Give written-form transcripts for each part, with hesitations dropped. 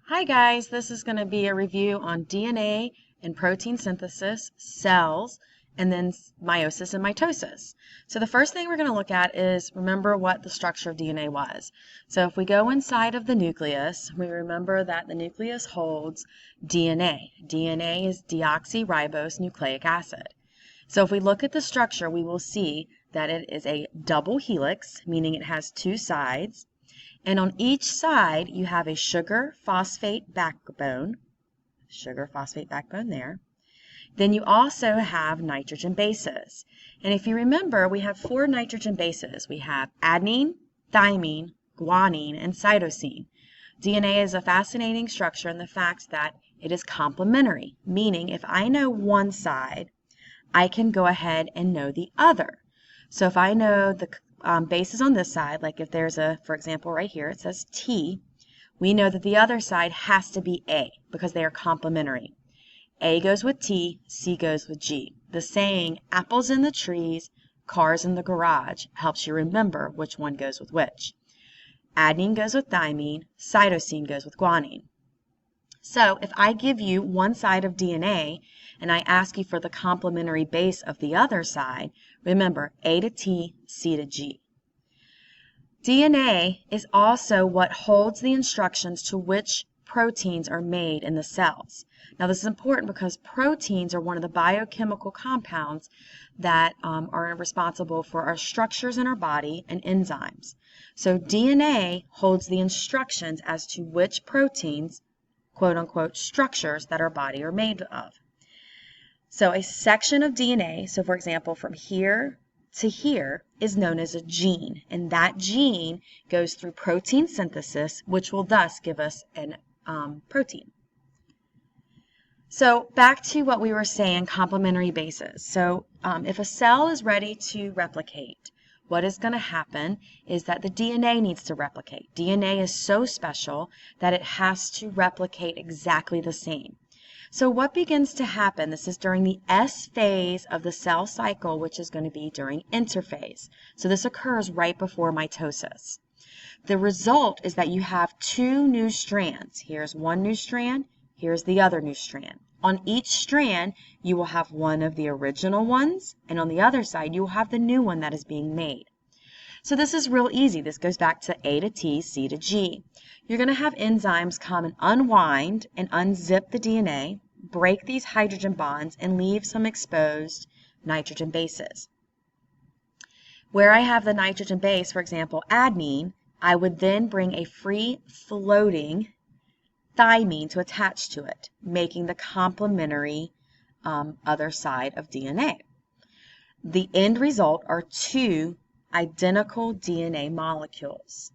Hi guys, this is going to be a review on DNA and protein synthesis, cells, and then meiosis and mitosis. So the first thing we're going to look at is remember what the structure of DNA was. So if we go inside of the nucleus, we remember that the nucleus holds DNA. DNA is deoxyribose nucleic acid. So if we look at the structure, we will see that it is a double helix, meaning it has two sides. And on each side, you have a sugar-phosphate backbone there. Then you also have nitrogen bases. And if you remember, we have 4 nitrogen bases. We have adenine, thymine, guanine, and cytosine. DNA is a fascinating structure in the fact that it is complementary, meaning if I know one side, I can go ahead and know the other. So if I know the bases on this side, like if there's for example, right here, it says T, we know that the other side has to be A because they are complementary. A goes with T, C goes with G. The saying, apples in the trees, cars in the garage, helps you remember which one goes with which. Adenine goes with thymine, cytosine goes with guanine. So if I give you one side of DNA and I ask you for the complementary base of the other side, remember A to T, C to G. DNA is also what holds the instructions to which proteins are made in the cells. Now this is important because proteins are one of the biochemical compounds that are responsible for our structures in our body and enzymes. So DNA holds the instructions as to which proteins, quote-unquote, structures that our body are made of. So a section of DNA, so for example, from here to here, is known as a gene, and that gene goes through protein synthesis, which will thus give us an protein. So back to what we were saying, complementary bases. So if a cell is ready to replicate, what is going to happen is that the DNA needs to replicate. DNA is so special that it has to replicate exactly the same. So what begins to happen, this is during the S phase of the cell cycle, which is going to be during interphase. So this occurs right before mitosis. The result is that you have 2 new strands. Here's one new strand, here's the other new strand. On each strand, you will have one of the original ones, and on the other side, you will have the new one that is being made. So this is real easy. This goes back to A to T, C to G. You're going to have enzymes come and unwind and unzip the DNA, break these hydrogen bonds, and leave some exposed nitrogen bases. Where I have the nitrogen base, for example, adenine, I would then bring a free floating thymine to attach to it, making the complementary other side of DNA. The end result are 2 identical DNA molecules.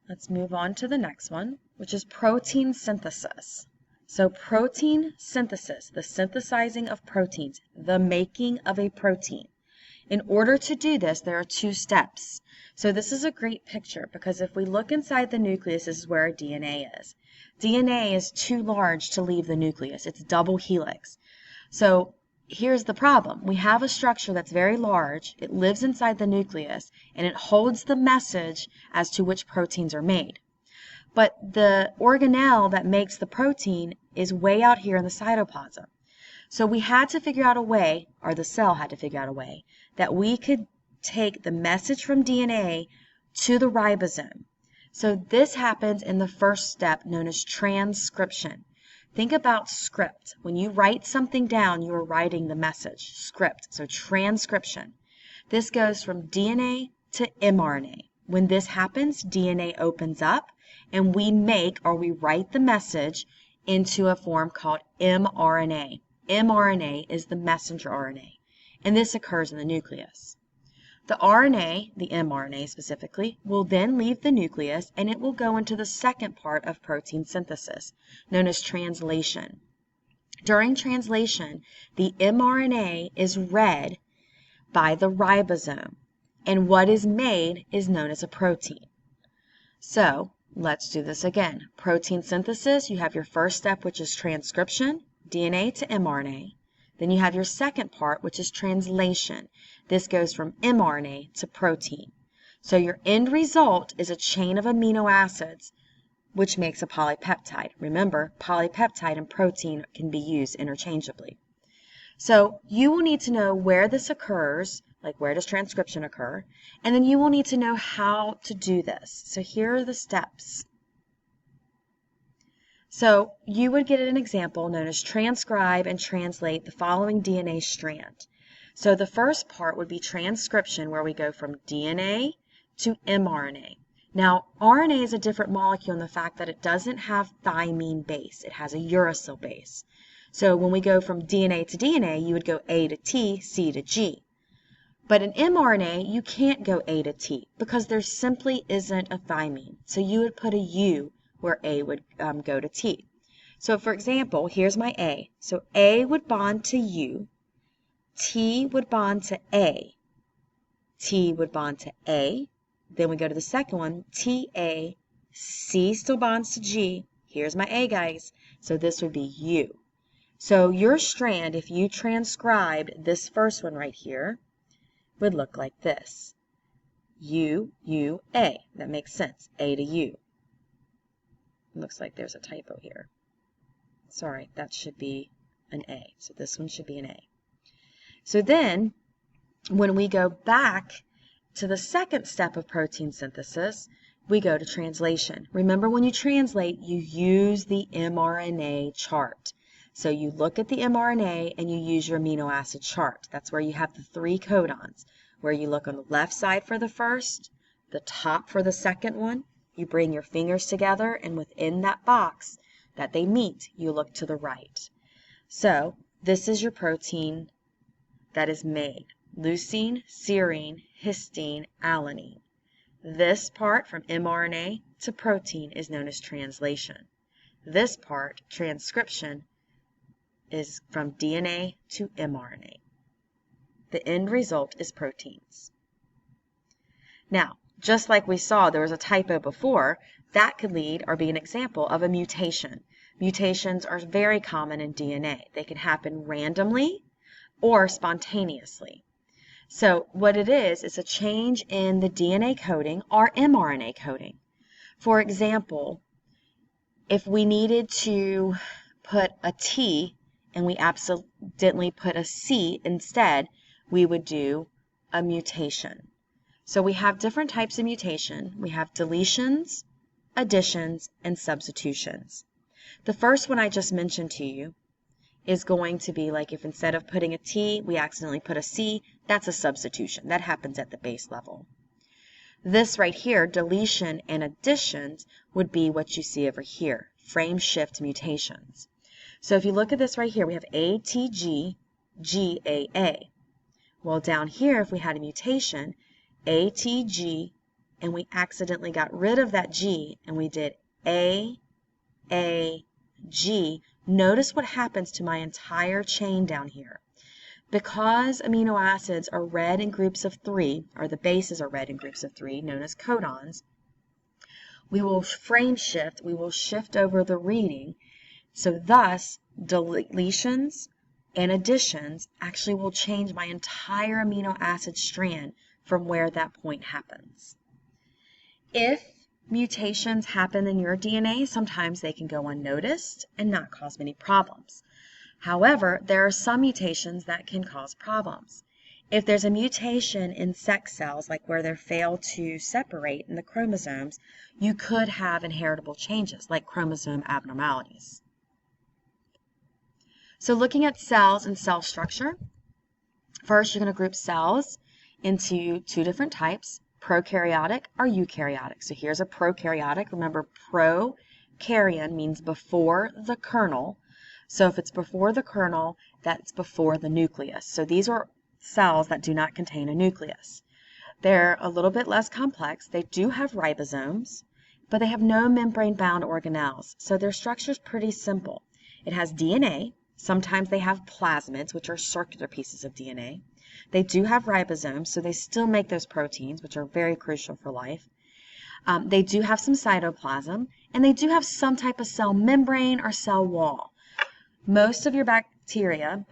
Let's move on to the next one, which is protein synthesis. So protein synthesis, the synthesizing of proteins, the making of a protein. In order to do this, there are 2 steps. So this is a great picture because if we look inside the nucleus, this is where our DNA is. DNA is too large to leave the nucleus. It's double helix. So here's the problem. We have a structure that's very large. It lives inside the nucleus, and it holds the message as to which proteins are made. But the organelle that makes the protein is way out here in the cytoplasm. So we had to figure out a way, or the cell had to figure out a way, that we could take the message from DNA to the ribosome. So this happens in the first step known as transcription. Think about script. When you write something down, you are writing the message, script. So transcription. This goes from DNA to mRNA. When this happens, DNA opens up and we write the message into a form called mRNA. mRNA is the messenger RNA, and this occurs in the nucleus. The RNA, the mRNA specifically, will then leave the nucleus and it will go into the second part of protein synthesis, known as translation. During translation, the mRNA is read by the ribosome, and what is made is known as a protein. So, let's do this again. Protein synthesis, you have your first step, which is transcription, DNA to mRNA. Then you have your second part, which is translation. This goes from mRNA to protein. So your end result is a chain of amino acids which makes a polypeptide. Remember, polypeptide and protein can be used interchangeably. So you will need to know where this occurs, like where does transcription occur, and then you will need to know how to do this. So here are the steps. So you would get an example known as transcribe and translate the following DNA strand. So the first part would be transcription, where we go from DNA to mRNA. Now, RNA is a different molecule in the fact that it doesn't have thymine base. It has a uracil base. So when we go from DNA to DNA, you would go A to T, C to G. But in mRNA, you can't go A to T because there simply isn't a thymine. So you would put a U where A would go to T. So for example, here's my A. So A would bond to U, T would bond to A, T would bond to A, then we go to the second one, TA, C still bonds to G, here's my A guys, so this would be U. So your strand, if you transcribed this first one right here, would look like this. U, U, A. That makes sense. A to U. Looks like there's a typo here. Sorry, that should be an A. So this one should be an A. So then, when we go back to the second step of protein synthesis, we go to translation. Remember, when you translate, you use the mRNA chart. So you look at the mRNA and you use your amino acid chart. That's where you have the 3 codons, where you look on the left side for the first, the top for the second one. You bring your fingers together, and within that box that they meet, you look to the right. So this is your protein that is made. Leucine, serine, histine, alanine. This part from mRNA to protein is known as translation. This part, transcription, is from DNA to mRNA. The end result is proteins. Now, just like we saw there was a typo before, that could lead or be an example of a mutation. Mutations are very common in DNA. They can happen randomly or spontaneously. So what it is a change in the DNA coding or mRNA coding. For example, if we needed to put a T and we accidentally put a C instead, we would do a mutation. So we have different types of mutation. We have deletions, additions, and substitutions. The first one I just mentioned to you is going to be like if instead of putting a T, we accidentally put a C, that's a substitution. That happens at the base level. This right here, deletion and additions, would be what you see over here, frame shift mutations. So if you look at this right here, we have ATG, GAA. Well, down here, if we had a mutation, ATG, and we accidentally got rid of that G, and we did AAG, notice what happens to my entire chain down here. Because amino acids are read in groups of 3, or the bases are read in groups of 3, known as codons, we will frame shift, we will shift over the reading, so thus deletions and additions actually will change my entire amino acid strand from where that point happens. If mutations happen in your DNA, sometimes they can go unnoticed and not cause many problems. However, there are some mutations that can cause problems. If there's a mutation in sex cells, like where they fail to separate in the chromosomes, you could have inheritable changes, like chromosome abnormalities. So looking at cells and cell structure, first you're going to group cells into 2 different types, prokaryotic or eukaryotic. So here's a prokaryotic. Remember, prokaryon means before the kernel. So if it's before the kernel, that's before the nucleus. So these are cells that do not contain a nucleus. They're a little bit less complex. They do have ribosomes, but they have no membrane-bound organelles. So their structure is pretty simple. It has DNA. Sometimes they have plasmids, which are circular pieces of DNA. They do have ribosomes, so they still make those proteins, which are very crucial for life. They do have some cytoplasm, and they do have some type of cell membrane or cell wall. Most of your bacteria,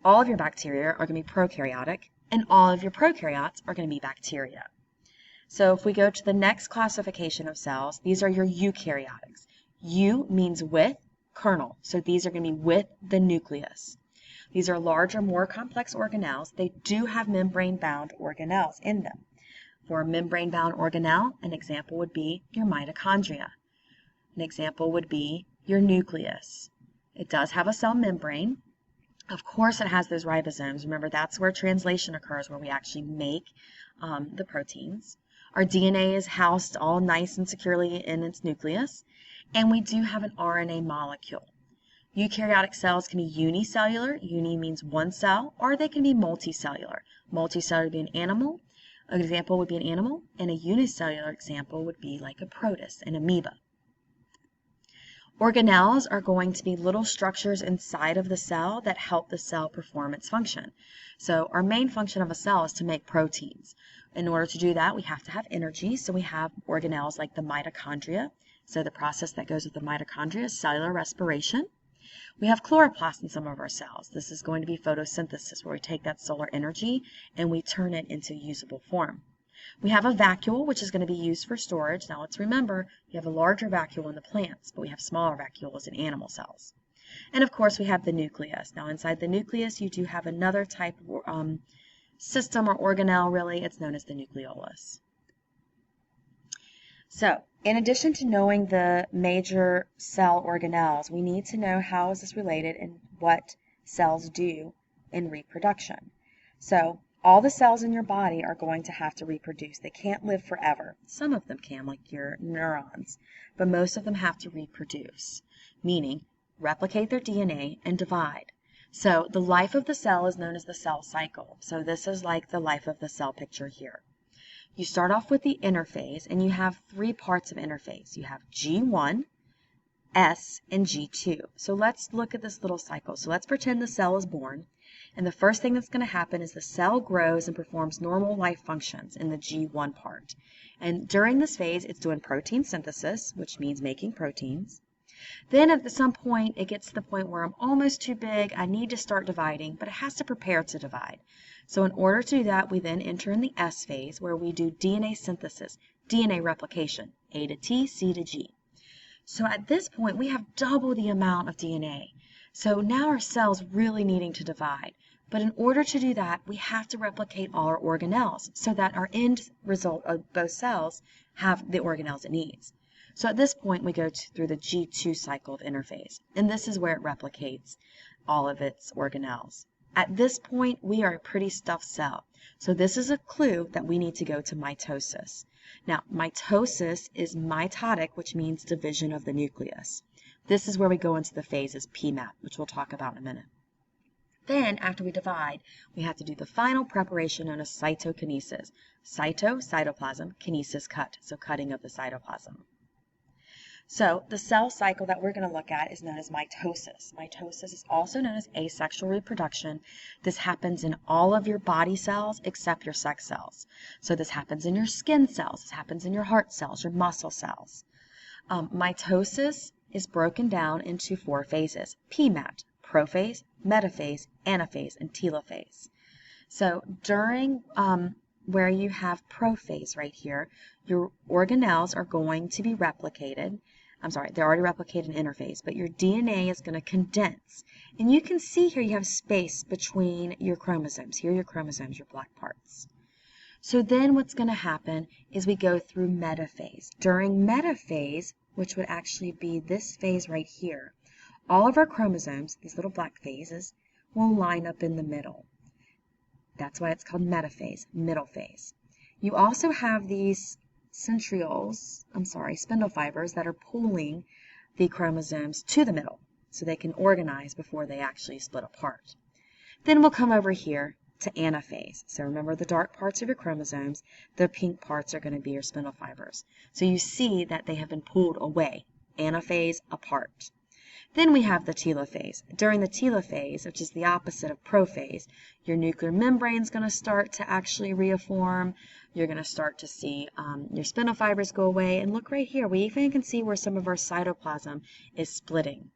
all of your bacteria are going to be prokaryotic, and all of your prokaryotes are going to be bacteria. So if we go to the next classification of cells, these are your eukaryotics. Eu means with, kernel. So these are going to be with the nucleus. These are larger, more complex organelles. They do have membrane-bound organelles in them. For a membrane-bound organelle, an example would be your mitochondria. An example would be your nucleus. It does have a cell membrane. Of course, it has those ribosomes. Remember, that's where translation occurs, where we actually make the proteins. Our DNA is housed all nice and securely in its nucleus, and we do have an RNA molecule. Eukaryotic cells can be unicellular. Uni means one cell, or they can be multicellular. Multicellular would be an animal. An example would be an animal, and a unicellular example would be like a protist, an amoeba. Organelles are going to be little structures inside of the cell that help the cell perform its function. So our main function of a cell is to make proteins. In order to do that, we have to have energy, so we have organelles like the mitochondria. So the process that goes with the mitochondria is cellular respiration. We have chloroplasts in some of our cells. This is going to be photosynthesis, where we take that solar energy and we turn it into usable form. We have a vacuole, which is going to be used for storage. Now let's remember, we have a larger vacuole in the plants, but we have smaller vacuoles in animal cells. And of course, we have the nucleus. Now inside the nucleus, you do have another type of system or organelle, really. It's known as the nucleolus. So, in addition to knowing the major cell organelles, we need to know how is this related and what cells do in reproduction. So, all the cells in your body are going to have to reproduce. They can't live forever. Some of them can, like your neurons, but most of them have to reproduce, meaning replicate their DNA and divide. So the life of the cell is known as the cell cycle. So this is like the life of the cell picture here. You start off with the interphase, and you have three parts of interphase. You have G1, S, and G2. So let's look at this little cycle. So let's pretend the cell is born. And the first thing that's going to happen is the cell grows and performs normal life functions in the G1 part. And during this phase, it's doing protein synthesis, which means making proteins. Then at some point, it gets to the point where I'm almost too big, I need to start dividing, but it has to prepare to divide. So in order to do that, we then enter in the S phase, where we do DNA synthesis, DNA replication, A to T, C to G. So at this point, we have double the amount of DNA. So now our cell's really needing to divide. But in order to do that, we have to replicate all our organelles so that our end result of both cells have the organelles it needs. So at this point, we go through the G2 cycle of interphase, and this is where it replicates all of its organelles. At this point, we are a pretty stuffed cell. So this is a clue that we need to go to mitosis. Now, mitosis is mitotic, which means division of the nucleus. This is where we go into the phases PMAT, which we'll talk about in a minute. Then, after we divide, we have to do the final preparation known as cytokinesis. Cytoplasm, kinesis, cut, so cutting of the cytoplasm. So the cell cycle that we're going to look at is known as mitosis. Mitosis is also known as asexual reproduction. This happens in all of your body cells except your sex cells. So this happens in your skin cells, this happens in your heart cells, your muscle cells. Mitosis is broken down into four phases: PMAT, prophase, metaphase, anaphase, and telophase. So during where you have prophase right here, your organelles are going to be replicated. They're already replicated in interphase, but your DNA is going to condense. And you can see here you have space between your chromosomes. Here are your chromosomes, your black parts. So then what's going to happen is we go through metaphase. During metaphase, which would actually be this phase right here, all of our chromosomes, these little black phases, will line up in the middle. That's why it's called metaphase, middle phase. You also have these spindle fibers that are pulling the chromosomes to the middle so they can organize before they actually split apart. Then we'll come over here to anaphase. So remember the dark parts of your chromosomes, the pink parts are going to be your spindle fibers. So you see that they have been pulled away, anaphase apart. Then we have the telophase. During the telophase, which is the opposite of prophase, your nuclear membrane is going to start to actually reform. You're going to start to see your spindle fibers go away. And look right here, we even can see where some of our cytoplasm is splitting.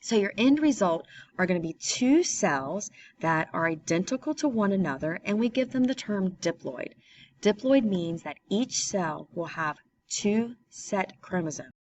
So your end result are going to be two cells that are identical to one another, and we give them the term diploid. Diploid means that each cell will have two set chromosomes.